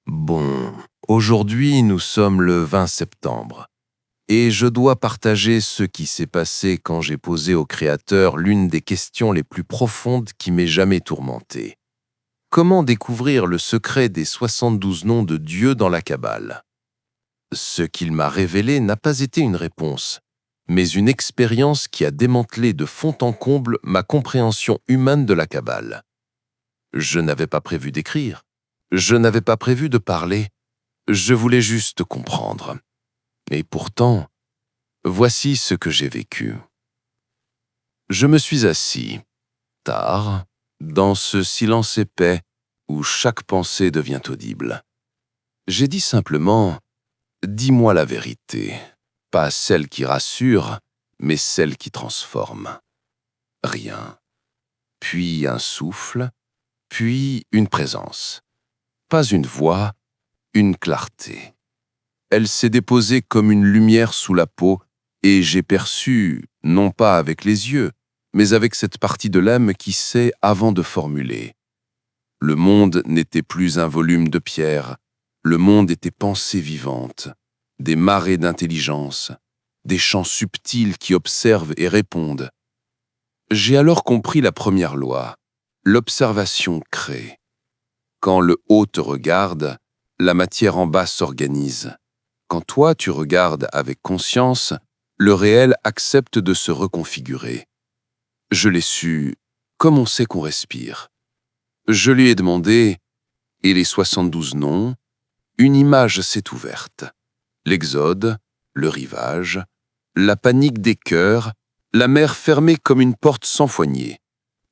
Bon, aujourd'hui nous sommes le 20 septembre et je dois partager ce qui s'est passé quand j'ai posé au Créateur l'une des questions les plus profondes qui m'ait jamais tourmenté. Comment découvrir le secret des 72 noms de Dieu dans la Kabbale? Ce qu'il m'a révélé n'a pas été une réponse, mais une expérience qui a démantelé de fond en comble ma compréhension humaine de la Kabbale. Je n'avais pas prévu d'écrire, je n'avais pas prévu de parler. Je voulais juste comprendre. Et pourtant, voici ce que j'ai vécu. Je me suis assis, tard, dans ce silence épais où chaque pensée devient audible. J'ai dit simplement « Dis-moi la vérité, pas celle qui rassure, mais celle qui transforme. » Rien. Puis un souffle, puis une présence. Pas une voix, une clarté. Elle s'est déposée comme une lumière sous la peau et j'ai perçu, non pas avec les yeux, mais avec cette partie de l'âme qui sait avant de formuler. Le monde n'était plus un volume de pierre, le monde était pensée vivante, des marées d'intelligence, des champs subtils qui observent et répondent. J'ai alors compris la première loi, l'observation crée. Quand le haut te regarde, la matière en bas s'organise. Quand toi tu regardes avec conscience, le réel accepte de se reconfigurer. Je l'ai su comme on sait qu'on respire. Je lui ai demandé, et les 72 noms, une image s'est ouverte. L'exode, le rivage, la panique des cœurs, la mer fermée comme une porte sans poignée.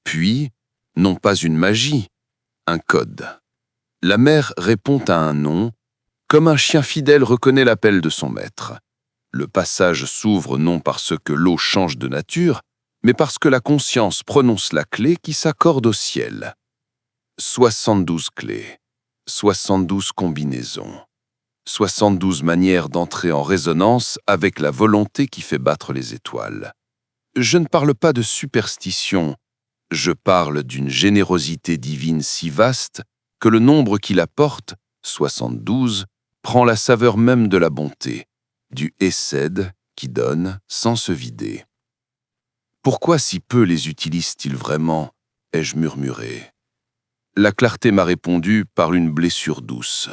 Puis, non pas une magie, un code. La mer répond à un nom, comme un chien fidèle reconnaît l'appel de son maître. Le passage s'ouvre non parce que l'eau change de nature, mais parce que la conscience prononce la clé qui s'accorde au ciel. 72 clés, 72 combinaisons, 72 manières d'entrer en résonance avec la volonté qui fait battre les étoiles. Je ne parle pas de superstition, je parle d'une générosité divine si vaste que le nombre qui la porte, 72, prend la saveur même de la bonté, du Hesed qui donne sans se vider. Pourquoi si peu les utilisent-ils vraiment, ai-je murmuré. La clarté m'a répondu par une blessure douce.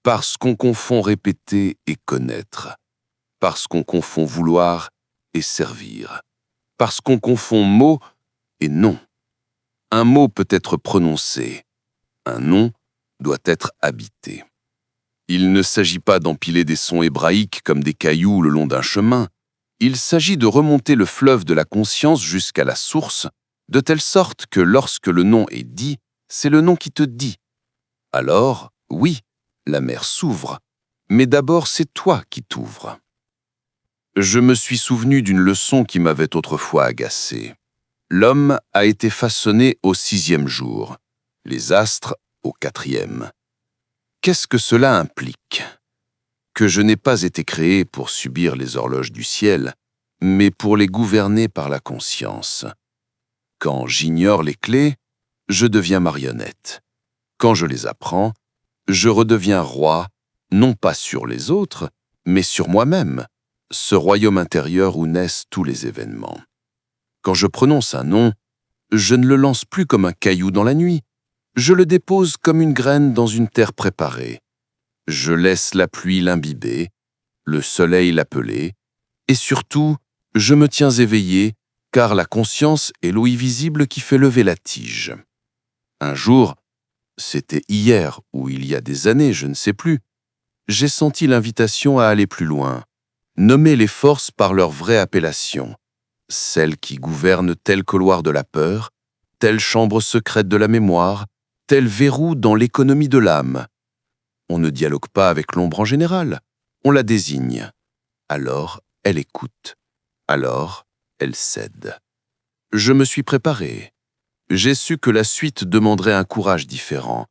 Parce qu'on confond répéter et connaître, parce qu'on confond vouloir et servir, parce qu'on confond mot et nom. Un mot peut être prononcé, un nom doit être habité. Il ne s'agit pas d'empiler des sons hébraïques comme des cailloux le long d'un chemin. Il s'agit de remonter le fleuve de la conscience jusqu'à la source, de telle sorte que lorsque le nom est dit, c'est le nom qui te dit. Alors, oui, la mer s'ouvre, mais d'abord c'est toi qui t'ouvres. Je me suis souvenu d'une leçon qui m'avait autrefois agacé. L'homme a été façonné au 6e jour, les astres au 4e. Qu'est-ce que cela implique? Que je n'ai pas été créé pour subir les horloges du ciel, mais pour les gouverner par la conscience. Quand j'ignore les clés, je deviens marionnette. Quand je les apprends, je redeviens roi, non pas sur les autres, mais sur moi-même, ce royaume intérieur où naissent tous les événements. Quand je prononce un nom, je ne le lance plus comme un caillou dans la nuit, je le dépose comme une graine dans une terre préparée. Je laisse la pluie l'imbiber, le soleil l'appeler, et surtout, je me tiens éveillé, car la conscience est l'ouïe visible qui fait lever la tige. Un jour, c'était hier ou il y a des années, je ne sais plus, j'ai senti l'invitation à aller plus loin, nommer les forces par leur vraie appellation, celles qui gouvernent tel couloir de la peur, telle chambre secrète de la mémoire, tel verrou dans l'économie de l'âme. On ne dialogue pas avec l'ombre en général, on la désigne. Alors, elle écoute. Alors, elle cède. Je me suis préparé. J'ai su que la suite demanderait un courage différent.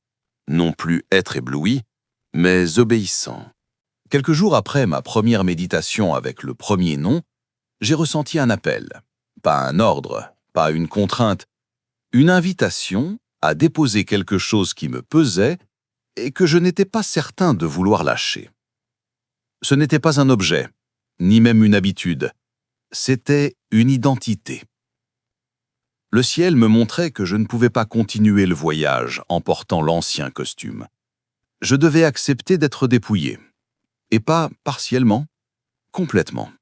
Non plus être ébloui, mais obéissant. Quelques jours après ma première méditation avec le premier nom, j'ai ressenti un appel. Pas un ordre, pas une contrainte, une invitation à déposer quelque chose qui me pesait et que je n'étais pas certain de vouloir lâcher. Ce n'était pas un objet, ni même une habitude, c'était une identité. Le ciel me montrait que je ne pouvais pas continuer le voyage en portant l'ancien costume. Je devais accepter d'être dépouillé, et pas partiellement, complètement.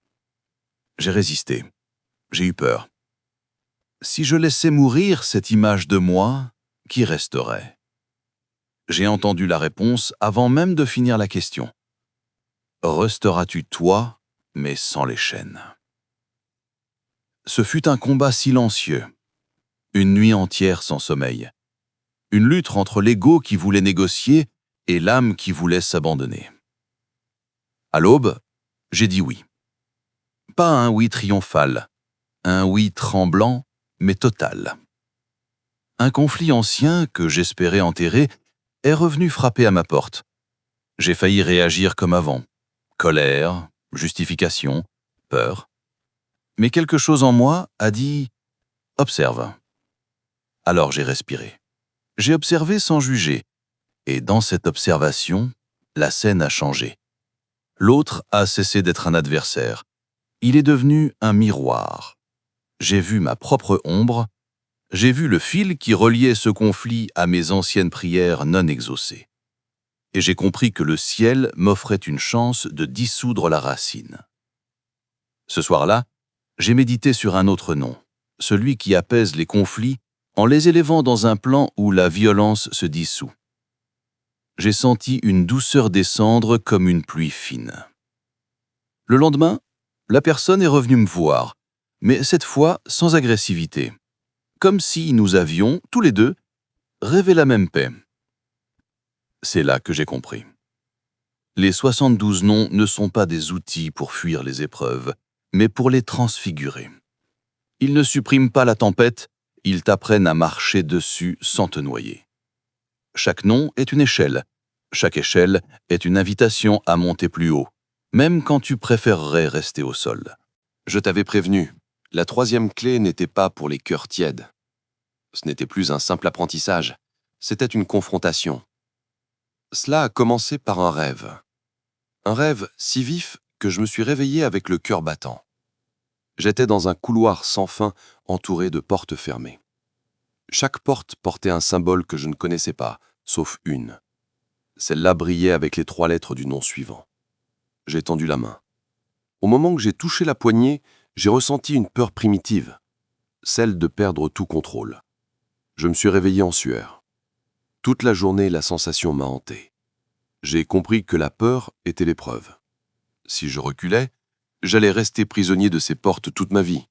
J'ai résisté, j'ai eu peur. Si je laissais mourir cette image de moi, qui resterait? J'ai entendu la réponse avant même de finir la question. Resteras-tu toi, mais sans les chaînes? Ce fut un combat silencieux, une nuit entière sans sommeil, une lutte entre l'ego qui voulait négocier et l'âme qui voulait s'abandonner. À l'aube, j'ai dit oui. Pas un oui triomphal, un oui tremblant, mais total. Un conflit ancien que j'espérais enterrer est revenu frapper à ma porte. J'ai failli réagir comme avant. Colère, justification, peur. Mais quelque chose en moi a dit « Observe ». Alors j'ai respiré. J'ai observé sans juger. Et dans cette observation, la scène a changé. L'autre a cessé d'être un adversaire. Il est devenu un miroir. J'ai vu ma propre ombre. J'ai vu le fil qui reliait ce conflit à mes anciennes prières non exaucées. Et j'ai compris que le ciel m'offrait une chance de dissoudre la racine. Ce soir-là, j'ai médité sur un autre nom, celui qui apaise les conflits en les élevant dans un plan où la violence se dissout. J'ai senti une douceur descendre comme une pluie fine. Le lendemain, la personne est revenue me voir, mais cette fois sans agressivité, comme si nous avions, tous les deux, rêvé la même paix. C'est là que j'ai compris. Les 72 noms ne sont pas des outils pour fuir les épreuves, mais pour les transfigurer. Ils ne suppriment pas la tempête, ils t'apprennent à marcher dessus sans te noyer. Chaque nom est une échelle. Chaque échelle est une invitation à monter plus haut, même quand tu préférerais rester au sol. Je t'avais prévenu, la troisième clé n'était pas pour les cœurs tièdes. Ce n'était plus un simple apprentissage, c'était une confrontation. Cela a commencé par un rêve. Un rêve si vif que je me suis réveillé avec le cœur battant. J'étais dans un couloir sans fin entouré de portes fermées. Chaque porte portait un symbole que je ne connaissais pas, sauf une. Celle-là brillait avec les 3 lettres du nom suivant. J'ai tendu la main. Au moment que j'ai touché la poignée, j'ai ressenti une peur primitive, celle de perdre tout contrôle. Je me suis réveillé en sueur. Toute la journée, la sensation m'a hanté. J'ai compris que la peur était l'épreuve. Si je reculais, j'allais rester prisonnier de ces portes toute ma vie.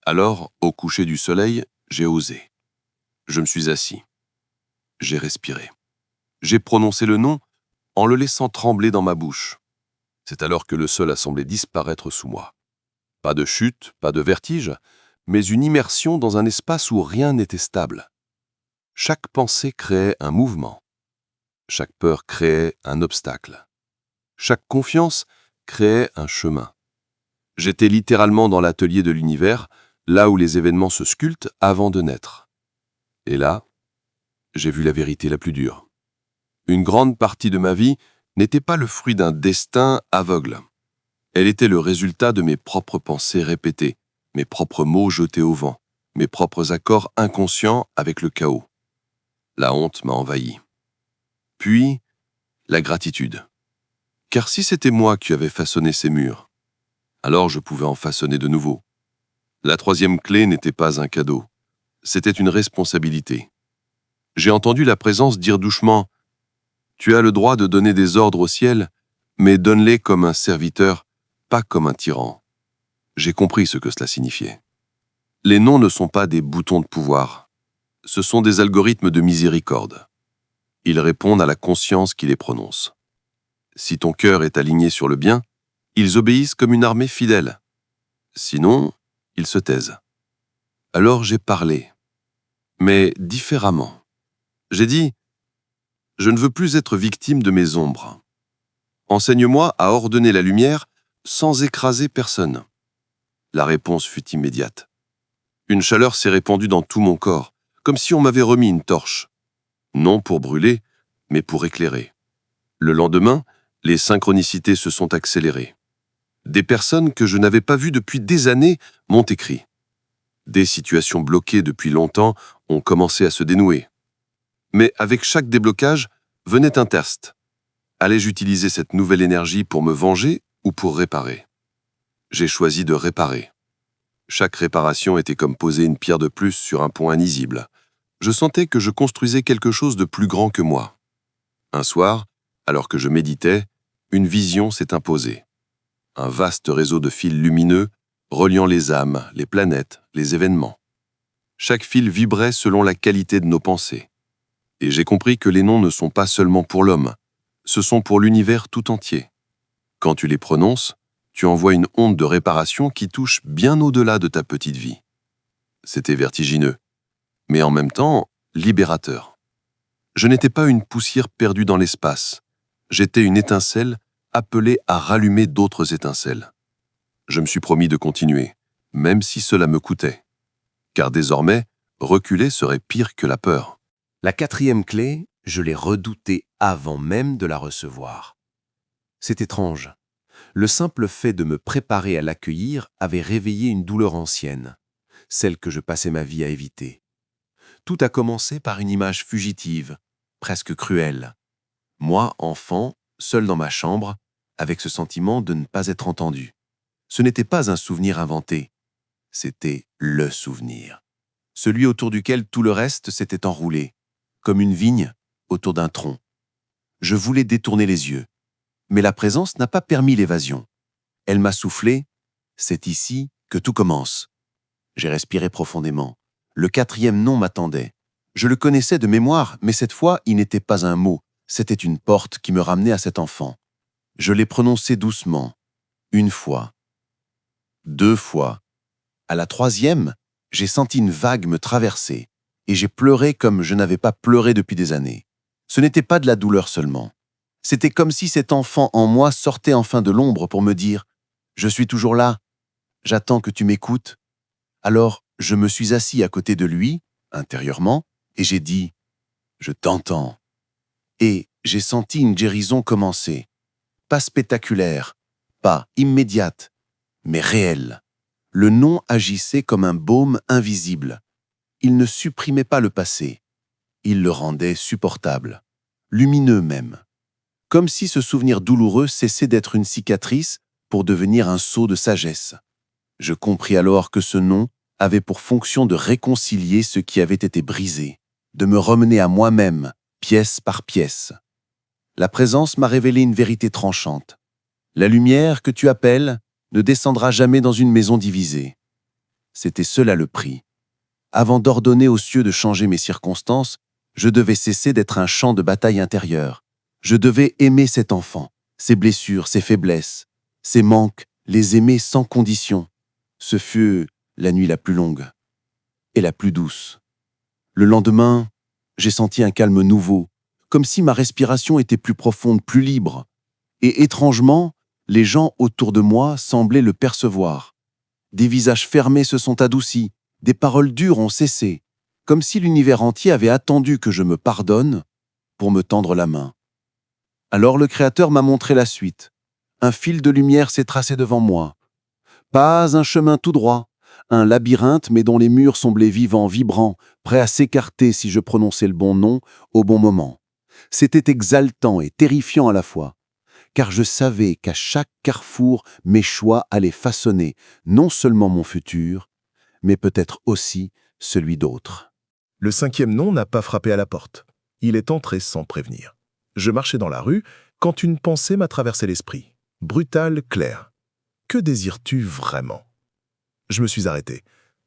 Alors, au coucher du soleil, j'ai osé. Je me suis assis. J'ai respiré. J'ai prononcé le nom en le laissant trembler dans ma bouche. C'est alors que le sol a semblé disparaître sous moi. Pas de chute, pas de vertige, mais une immersion dans un espace où rien n'était stable. Chaque pensée créait un mouvement. Chaque peur créait un obstacle. Chaque confiance créait un chemin. J'étais littéralement dans l'atelier de l'univers, là où les événements se sculptent avant de naître. Et là, j'ai vu la vérité la plus dure. Une grande partie de ma vie n'était pas le fruit d'un destin aveugle. Elle était le résultat de mes propres pensées répétées, mes propres mots jetés au vent, mes propres accords inconscients avec le chaos. La honte m'a envahi. Puis, la gratitude. Car si c'était moi qui avais façonné ces murs, alors je pouvais en façonner de nouveaux. La troisième clé n'était pas un cadeau, c'était une responsabilité. J'ai entendu la présence dire doucement « Tu as le droit de donner des ordres au ciel, mais donne-les comme un serviteur, pas comme un tyran. » J'ai compris ce que cela signifiait. Les noms ne sont pas des boutons de pouvoir. Ce sont des algorithmes de miséricorde. Ils répondent à la conscience qui les prononce. Si ton cœur est aligné sur le bien, ils obéissent comme une armée fidèle. Sinon, ils se taisent. Alors j'ai parlé, mais différemment. J'ai dit « Je ne veux plus être victime de mes ombres. Enseigne-moi à ordonner la lumière sans écraser personne. » La réponse fut immédiate. Une chaleur s'est répandue dans tout mon corps, comme si on m'avait remis une torche. Non pour brûler, mais pour éclairer. Le lendemain, les synchronicités se sont accélérées. Des personnes que je n'avais pas vues depuis des années m'ont écrit. Des situations bloquées depuis longtemps ont commencé à se dénouer. Mais avec chaque déblocage, venait un test. Allais-je utiliser cette nouvelle énergie pour me venger ou pour réparer? J'ai choisi de réparer. Chaque réparation était comme poser une pierre de plus sur un pont invisible. Je sentais que je construisais quelque chose de plus grand que moi. Un soir, alors que je méditais, une vision s'est imposée. Un vaste réseau de fils lumineux reliant les âmes, les planètes, les événements. Chaque fil vibrait selon la qualité de nos pensées. Et j'ai compris que les noms ne sont pas seulement pour l'homme, ce sont pour l'univers tout entier. Quand tu les prononces, tu envoies une onde de réparation qui touche bien au-delà de ta petite vie. C'était vertigineux, mais en même temps libérateur. Je n'étais pas une poussière perdue dans l'espace, j'étais une étincelle appelée à rallumer d'autres étincelles. Je me suis promis de continuer, même si cela me coûtait. Car désormais, reculer serait pire que la peur. La quatrième clé, je l'ai redoutée avant même de la recevoir. C'est étrange. Le simple fait de me préparer à l'accueillir avait réveillé une douleur ancienne, celle que je passais ma vie à éviter. Tout a commencé par une image fugitive, presque cruelle. Moi, enfant, seul dans ma chambre, avec ce sentiment de ne pas être entendu. Ce n'était pas un souvenir inventé, c'était le souvenir. Celui autour duquel tout le reste s'était enroulé, comme une vigne autour d'un tronc. Je voulais détourner les yeux, mais la présence n'a pas permis l'évasion. Elle m'a soufflé « C'est ici que tout commence ». J'ai respiré profondément. Le quatrième nom m'attendait. Je le connaissais de mémoire, mais cette fois, il n'était pas un mot, c'était une porte qui me ramenait à cet enfant. Je l'ai prononcé doucement, une fois, 2 fois. À la 3e, j'ai senti une vague me traverser, et j'ai pleuré comme je n'avais pas pleuré depuis des années. Ce n'était pas de la douleur seulement. C'était comme si cet enfant en moi sortait enfin de l'ombre pour me dire « Je suis toujours là, j'attends que tu m'écoutes ». Alors, je me suis assis à côté de lui, intérieurement, et j'ai dit « Je t'entends ». Et j'ai senti une guérison commencer. Pas spectaculaire, pas immédiate, mais réelle. Le nom agissait comme un baume invisible. Il ne supprimait pas le passé. Il le rendait supportable, lumineux même. Comme si ce souvenir douloureux cessait d'être une cicatrice pour devenir un sceau de sagesse. Je compris alors que ce nom avait pour fonction de réconcilier ce qui avait été brisé, de me ramener à moi-même, pièce par pièce. La présence m'a révélé une vérité tranchante. La lumière que tu appelles ne descendra jamais dans une maison divisée. C'était cela le prix. Avant d'ordonner aux cieux de changer mes circonstances, je devais cesser d'être un champ de bataille intérieur. Je devais aimer cet enfant, ses blessures, ses faiblesses, ses manques, les aimer sans condition. Ce fut la nuit la plus longue et la plus douce. Le lendemain, j'ai senti un calme nouveau, comme si ma respiration était plus profonde, plus libre. Et étrangement, les gens autour de moi semblaient le percevoir. Des visages fermés se sont adoucis, des paroles dures ont cessé, comme si l'univers entier avait attendu que je me pardonne pour me tendre la main. Alors le Créateur m'a montré la suite. Un fil de lumière s'est tracé devant moi. Pas un chemin tout droit, un labyrinthe mais dont les murs semblaient vivants, vibrants, prêts à s'écarter si je prononçais le bon nom au bon moment. C'était exaltant et terrifiant à la fois, car je savais qu'à chaque carrefour, mes choix allaient façonner non seulement mon futur, mais peut-être aussi celui d'autres. Le 5e nom n'a pas frappé à la porte. Il est entré sans prévenir. Je marchais dans la rue quand une pensée m'a traversé l'esprit. Brutale, claire. Que désires-tu vraiment? Je me suis arrêté.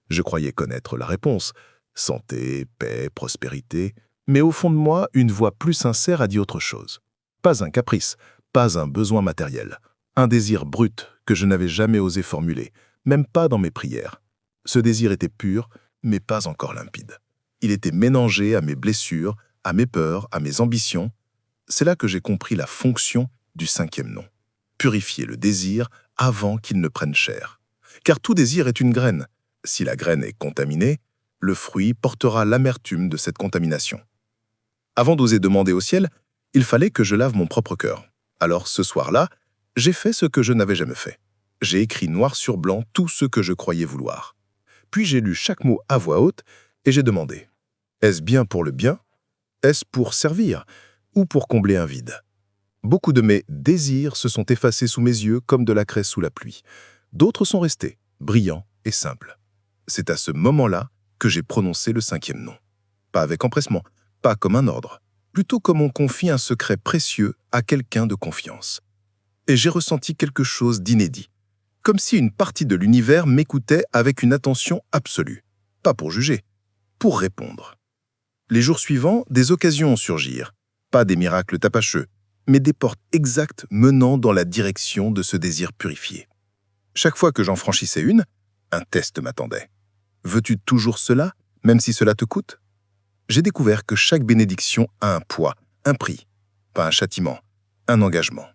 Je croyais connaître la réponse. Santé, paix, prospérité. Mais au fond de moi, une voix plus sincère a dit autre chose. Pas un caprice, pas un besoin matériel. Un désir brut que je n'avais jamais osé formuler, même pas dans mes prières. Ce désir était pur, mais pas encore limpide. Il était mélangé à mes blessures, à mes peurs, à mes ambitions. C'est là que j'ai compris la fonction du 5e nom. Purifier le désir avant qu'il ne prenne chair. Car tout désir est une graine. Si la graine est contaminée, le fruit portera l'amertume de cette contamination. Avant d'oser demander au ciel, Il fallait que je lave mon propre cœur. Alors, ce soir-là, j'ai fait ce que je n'avais jamais fait. J'ai écrit noir sur blanc tout ce que je croyais vouloir. Puis j'ai lu chaque mot à voix haute et j'ai demandé: est-ce bien pour le bien? Est-ce pour servir? Ou pour combler un vide? Beaucoup de mes désirs se sont effacés sous mes yeux comme de la craie sous la pluie. D'autres sont restés, brillants et simples. C'est à ce moment-là que j'ai prononcé le 5e nom. Pas avec empressement, pas comme un ordre, plutôt comme on confie un secret précieux à quelqu'un de confiance. Et j'ai ressenti quelque chose d'inédit, comme si une partie de l'univers m'écoutait avec une attention absolue. Pas pour juger, pour répondre. Les jours suivants, des occasions surgirent. Pas des miracles tapacheux, mais des portes exactes menant dans la direction de ce désir purifié. Chaque fois que j'en franchissais une, un test m'attendait. Veux-tu toujours cela, même si cela te coûte? J'ai découvert que chaque bénédiction a un poids, un prix, pas un châtiment, un engagement.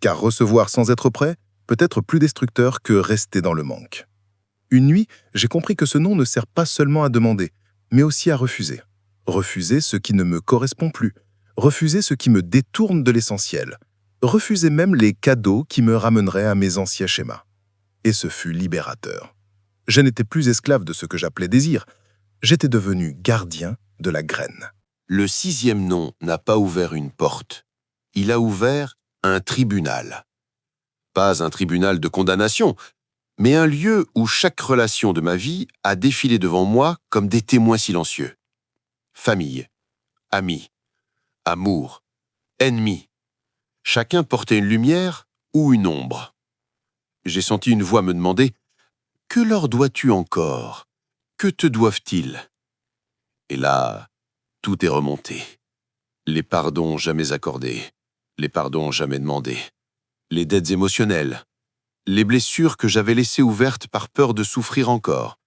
Car recevoir sans être prêt peut être plus destructeur que rester dans le manque. Une nuit, j'ai compris que ce nom ne sert pas seulement à demander, mais aussi à refuser. Refuser ce qui ne me correspond plus, refuser ce qui me détourne de l'essentiel, refuser même les cadeaux qui me ramèneraient à mes anciens schémas. Et ce fut libérateur. Je n'étais plus esclave de ce que j'appelais désir, j'étais devenu gardien de la graine. Le 6e nom n'a pas ouvert une porte. Il a ouvert un tribunal. Pas un tribunal de condamnation, mais un lieu où chaque relation de ma vie a défilé devant moi comme des témoins silencieux. Famille, amis, amour, ennemis. Chacun portait une lumière ou une ombre. J'ai senti une voix me demander: « Que leur dois-tu encore? Que te doivent-ils » Et là, tout est remonté. Les pardons jamais accordés, les pardons jamais demandés, les dettes émotionnelles, les blessures que j'avais laissées ouvertes par peur de souffrir encore.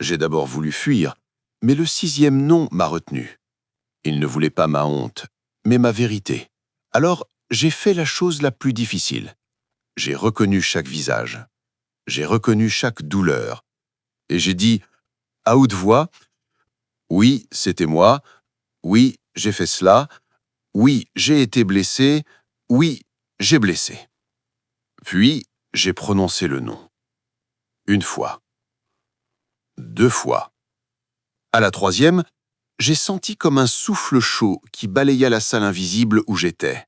J'ai d'abord voulu fuir, mais le 6e nom m'a retenu. Il ne voulait pas ma honte, mais ma vérité. Alors, j'ai fait la chose la plus difficile. J'ai reconnu chaque visage. J'ai reconnu chaque douleur. Et j'ai dit, à haute voix: « Oui, c'était moi. Oui, j'ai fait cela. Oui, j'ai été blessé. Oui, j'ai blessé. » Puis, j'ai prononcé le nom. Une fois. 2 fois. À la 3e, j'ai senti comme un souffle chaud qui balaya la salle invisible où j'étais.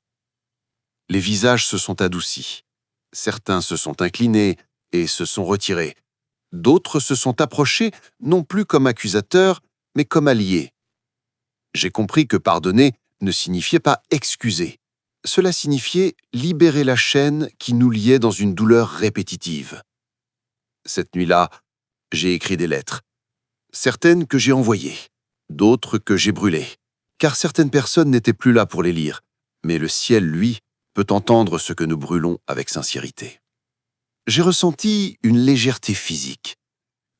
Les visages se sont adoucis. Certains se sont inclinés et se sont retirés. D'autres se sont approchés, non plus comme accusateurs, mais comme alliés. J'ai compris que pardonner ne signifiait pas excuser. Cela signifiait libérer la chaîne qui nous liait dans une douleur répétitive. Cette nuit-là, j'ai écrit des lettres. Certaines que j'ai envoyées, d'autres que j'ai brûlées, car certaines personnes n'étaient plus là pour les lire, mais le ciel, lui, peut entendre ce que nous brûlons avec sincérité. J'ai ressenti une légèreté physique,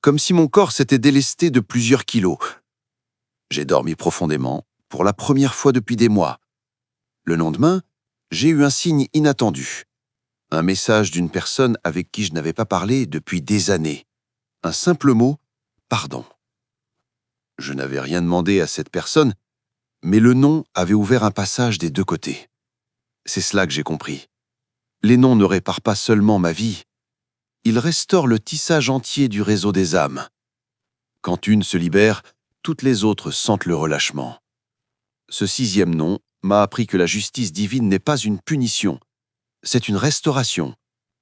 comme si mon corps s'était délesté de plusieurs kilos. J'ai dormi profondément, pour la première fois depuis des mois. Le lendemain, j'ai eu un signe inattendu. Un message d'une personne avec qui je n'avais pas parlé depuis des années. Un simple mot: pardon. Je n'avais rien demandé à cette personne, mais le nom avait ouvert un passage des 2 côtés. C'est cela que j'ai compris. Les noms ne réparent pas seulement ma vie, ils restaurent le tissage entier du réseau des âmes. Quand une se libère, toutes les autres sentent le relâchement. Ce 6e nom m'a appris que la justice divine n'est pas une punition, c'est une restauration,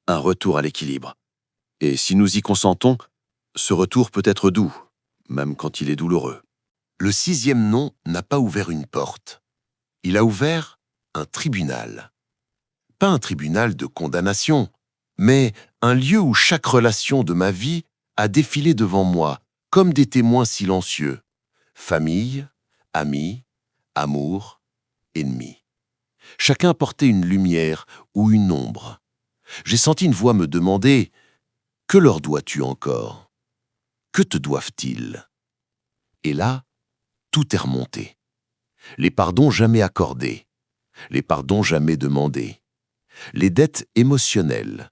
un retour à l'équilibre. Et si nous y consentons, ce retour peut être doux, même quand il est douloureux. Le 6e nom n'a pas ouvert une porte. Il a ouvert un tribunal. Pas un tribunal de condamnation, mais un lieu où chaque relation de ma vie a défilé devant moi, comme des témoins silencieux. Famille, amis, amour, ennemis. Chacun portait une lumière ou une ombre. J'ai senti une voix me demander: « Que leur dois-tu encore? Que te doivent-ils » Et là, tout est remonté. Les pardons jamais accordés, les pardons jamais demandés, les dettes émotionnelles,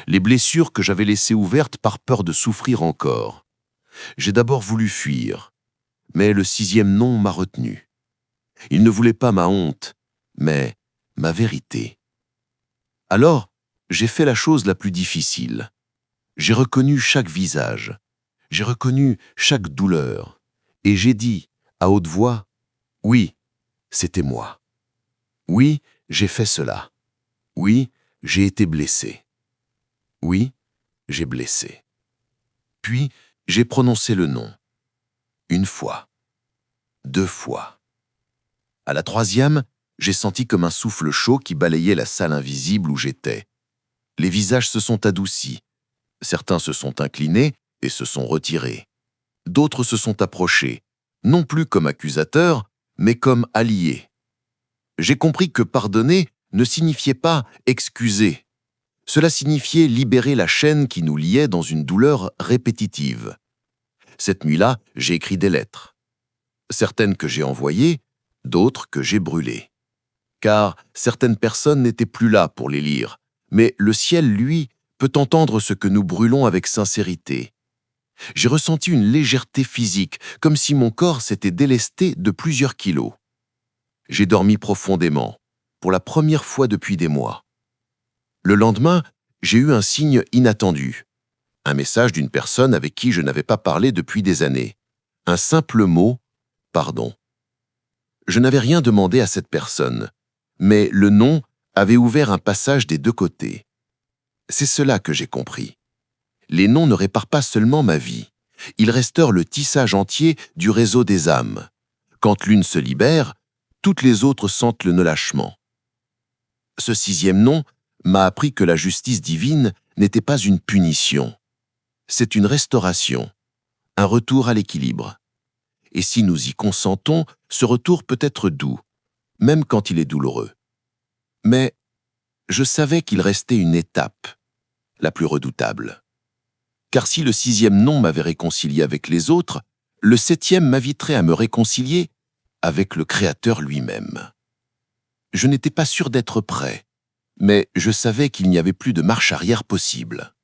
les blessures que j'avais laissées ouvertes par peur de souffrir encore. J'ai d'abord voulu fuir, mais le 6e nom m'a retenu. Il ne voulait pas ma honte, mais ma vérité. Alors, j'ai fait la chose la plus difficile. J'ai reconnu chaque visage, j'ai reconnu chaque douleur, et j'ai dit à haute voix, « Oui, c'était moi. Oui, j'ai fait cela. Oui, j'ai été blessé. Oui, j'ai blessé. » Puis, j'ai prononcé le nom. Une fois. 2 fois. À la 3e, j'ai senti comme un souffle chaud qui balayait la salle invisible où j'étais. Les visages se sont adoucis. Certains se sont inclinés et se sont retirés. D'autres se sont approchés, non plus comme accusateurs, mais comme alliés. J'ai compris que pardonner ne signifiait pas excuser. Cela signifiait libérer la chaîne qui nous liait dans une douleur répétitive. Cette nuit-là, j'ai écrit des lettres. Certaines que j'ai envoyées, d'autres que j'ai brûlées. Car certaines personnes n'étaient plus là pour les lire, mais le ciel, lui, peut entendre ce que nous brûlons avec sincérité. J'ai ressenti une légèreté physique, comme si mon corps s'était délesté de plusieurs kilos. J'ai dormi profondément, pour la première fois depuis des mois. Le lendemain, j'ai eu un signe inattendu. Un message d'une personne avec qui je n'avais pas parlé depuis des années. Un simple mot, pardon. Je n'avais rien demandé à cette personne, mais le nom avait ouvert un passage des 2 côtés. C'est cela que j'ai compris. Les noms ne réparent pas seulement ma vie, ils restaurent le tissage entier du réseau des âmes. Quand l'une se libère, toutes les autres sentent le relâchement. Ce 6e nom m'a appris que la justice divine n'était pas une punition. C'est une restauration, un retour à l'équilibre. Et si nous y consentons, ce retour peut être doux, même quand il est douloureux. Mais je savais qu'il restait une étape, la plus redoutable. Car si le 6e nom m'avait réconcilié avec les autres, le 7e m'inviterait à me réconcilier avec le Créateur lui-même. Je n'étais pas sûr d'être prêt, mais je savais qu'il n'y avait plus de marche arrière possible.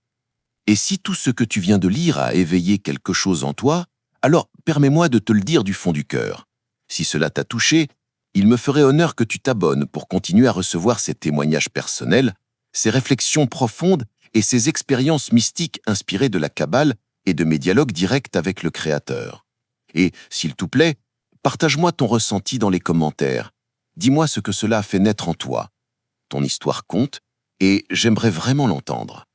Et si tout ce que tu viens de lire a éveillé quelque chose en toi, alors permets-moi de te le dire du fond du cœur. Si cela t'a touché, il me ferait honneur que tu t'abonnes pour continuer à recevoir ces témoignages personnels, ces réflexions profondes et ces expériences mystiques inspirées de la Kabbale et de mes dialogues directs avec le Créateur. Et, s'il te plaît, partage-moi ton ressenti dans les commentaires. Dis-moi ce que cela a fait naître en toi. Ton histoire compte et j'aimerais vraiment l'entendre.